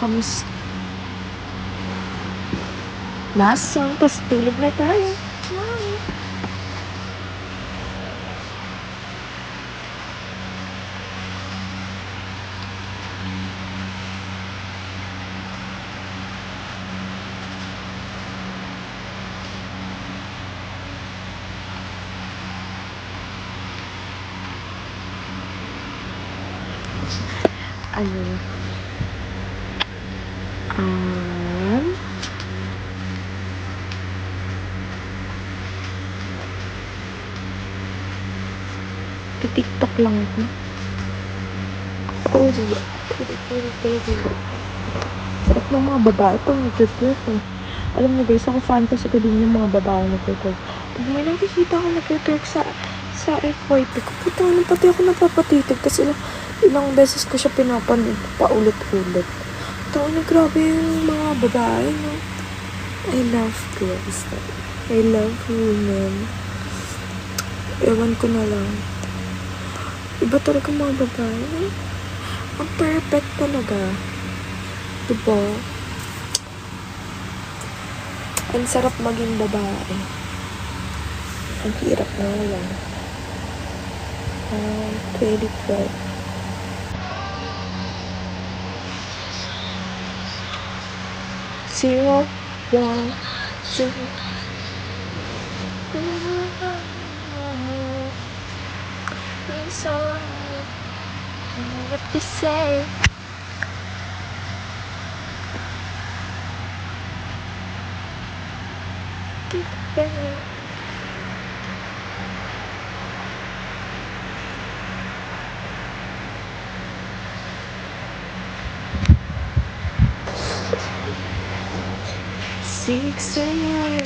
nakakamiss. Last song, tapos tulog na tayo. Ano? TikTok lang ako. Sarap ng mga babae pang nagtitwerk eh. Alam mo guys, ako fan kasi ko din yung mga babae nagtitwerk. Pag may nakikita ko nagtitwerk sa FYP ko, puto ano, pati ako napapatitig kasi ilang beses ko siya pinapanood paulit-ulit. Taon na grabe yung mga babae, no? I love girls. I love women. Ewan ko na lang. Iba talaga mga babae, no? Ang perfect talaga. Diba? Ang sarap maging babae. Ang hirap na lang. 2012. Zero, one, two. Sorry, what to say? Six a.m.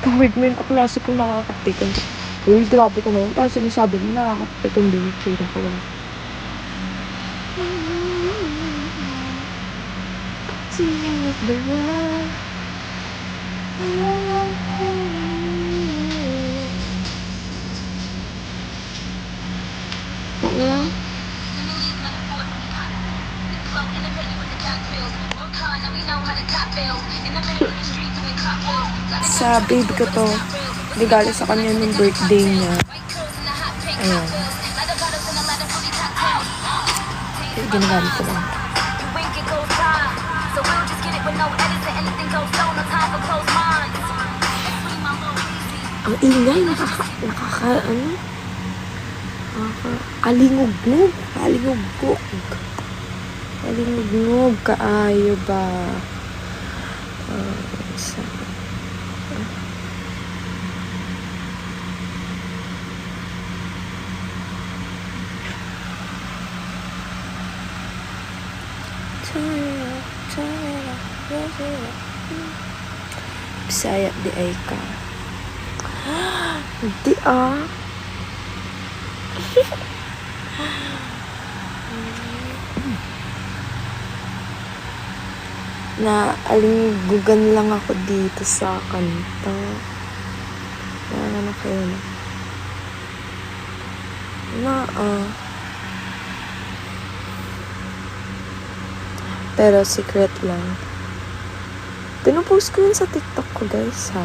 Kahit mo yung kaklase kong nakakatikan. Uy, grabe ka naman. Parang sinasabi mo nakakatikan din yung tsura ko. Sa baby ko to, regalo sa kanya nung birthday niya. Ayan. Ginagamit ko lang. Ang ingay, alingog kaayo ba? Bisaya di ay ka. Di na alinggugan lang ako dito sa kanta. Ano kayo na? Pero secret lang. Pinupost ko yun sa TikTok ko, guys, ha?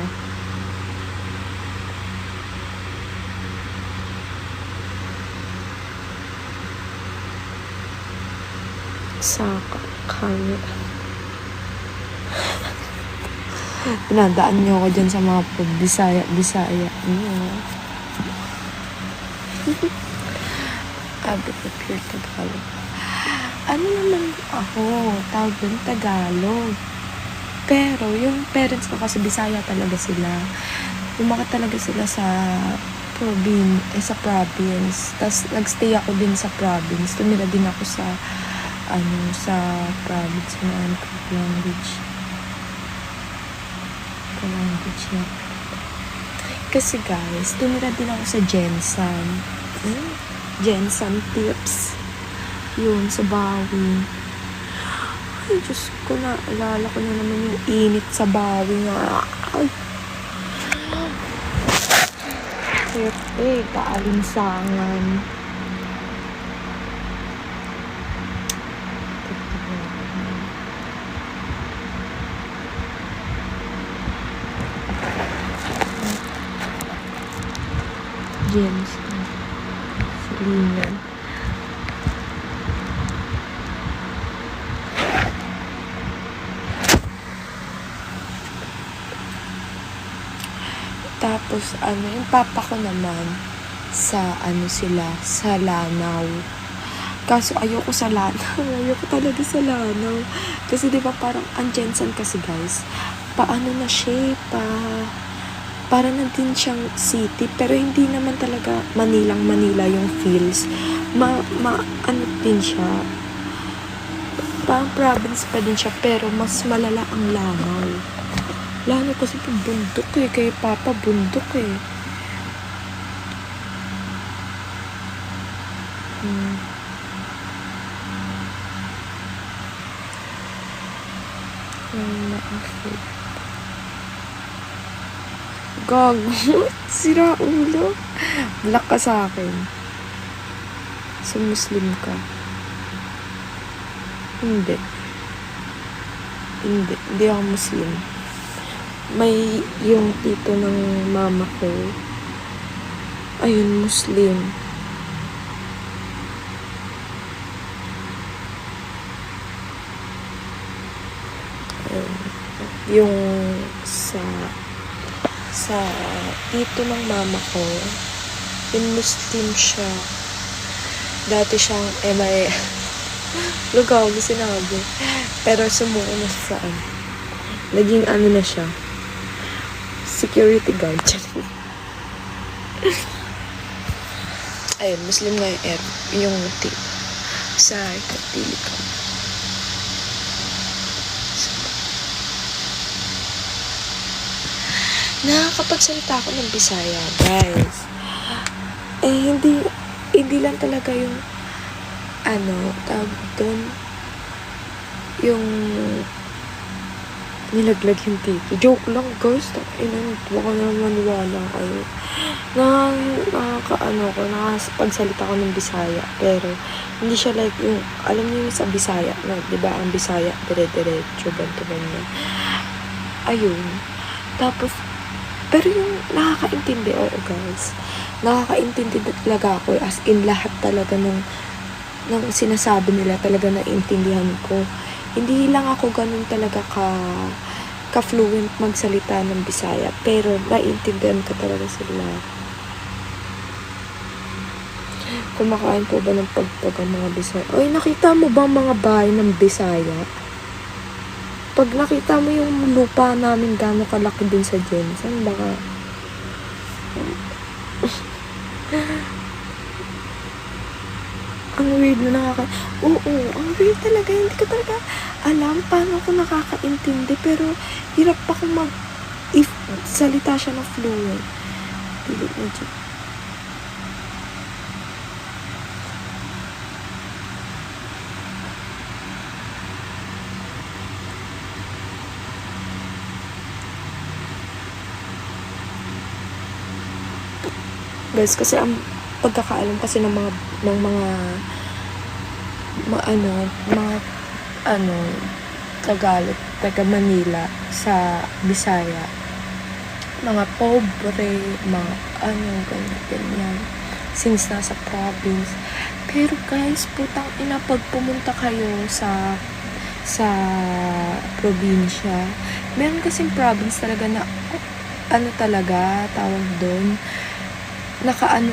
Sa camera. Pinadaan niyo ako dyan sa mga Bisaya. Abi ko pure Tagalog. Ano naman ako? Tawag yun, Tagalog. Pero, yung parents ko kasi Bisaya talaga sila. Lumaki talaga sila sa province. Tapos, nagstay ako din sa province. Tumira din ako sa province na language niya. Kasi guys, tumira din ako sa Jensan Tips. Yun, sa Bawi. Ay, Diyos ko, naalala ko na naman yung init sa bawi nga. Ay, kaalinsangan. James. Selena. Tapos, yung papa ko naman, sa sa Lanao. Kaso, ayoko sa Lanao. Ayoko talaga sa Lanao. Kasi, di ba, parang, ang Jensen kasi, guys, paano na siya, para na din siyang city, pero hindi naman talaga Manila yung feels. Ano din siya, parang province pa din siya, pero mas malala ang Lanao. Lanao kasi bundok kay Papa bundok Gago, sira ulo. Black ka sa akin. So, Muslim ka. Hindi ako Muslim. May yung tito ng mama ko, ayun, Muslim. Yung sa tito ng mama ko, yung Muslim siya. Dati siyang MIA. Lugaw na sinabi. Pero sumuko na siya sa naging na siya, security guard. Ayun, Muslim nga yung tip sa Katilikam. Nakakapagsalita ako ng Bisaya, guys. Hindi lang talaga yung tawag doon, yung nilaglag yung tito. Joke lang, guys. Baka naman maniwala kayo. Nakapagsalita ko ng Bisaya. Pero, hindi siya like yung, alam niyo yung sa Bisaya, na, diba, ang Bisaya, dire-diretso, ganyan. Ayun. Tapos, pero yung nakakaintindi, oo, guys. Nakakaintindi talaga ako. As in, lahat talaga ng sinasabi nila talaga naiintindihan ko. Hindi lang ako ganun talaga ka-fluent magsalita ng Bisaya, pero naiintindihan ko talaga sila. Kumakain po ba ng pagpag ang mga Bisaya? Oy, nakita mo ba mga bahay ng Bisaya? Pag nakita mo yung lupa namin gano'ng kalaki din sa Jensen, baka ang weird na Oo, ang weird talaga. Hindi ko talaga alam paano ako nakakaintindi. Pero, hirap pa kung if salita siya ng fluent. Pilit na dyan. Guys, kasi ang pagkakaalam kasi ng mga Tagalog, taga Manila sa Bisaya, mga pobre, mga ganyan, since nasa province. Pero guys, putang ina, pag pumunta kayo sa probinsya, meron kasing province talaga na talaga tawag doon,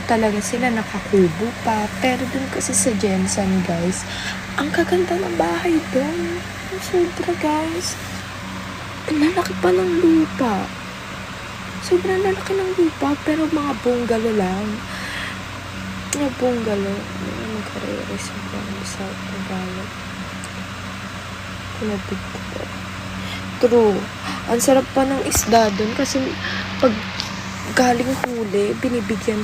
talaga sila, nakakubo pa. Pero dun kasi sa Jensen, guys, ang kaganda ng bahay doon. Sobra, guys. Ang lalaki pa ng lupa. Sobrang lalaki ng lupa, pero mga bungalo lang. Mga bungalo. Magkarere-res sa Tagalog. Pinabig ko. True. Ang sarap pa ng isda doon kasi pag galing huli, binibigyan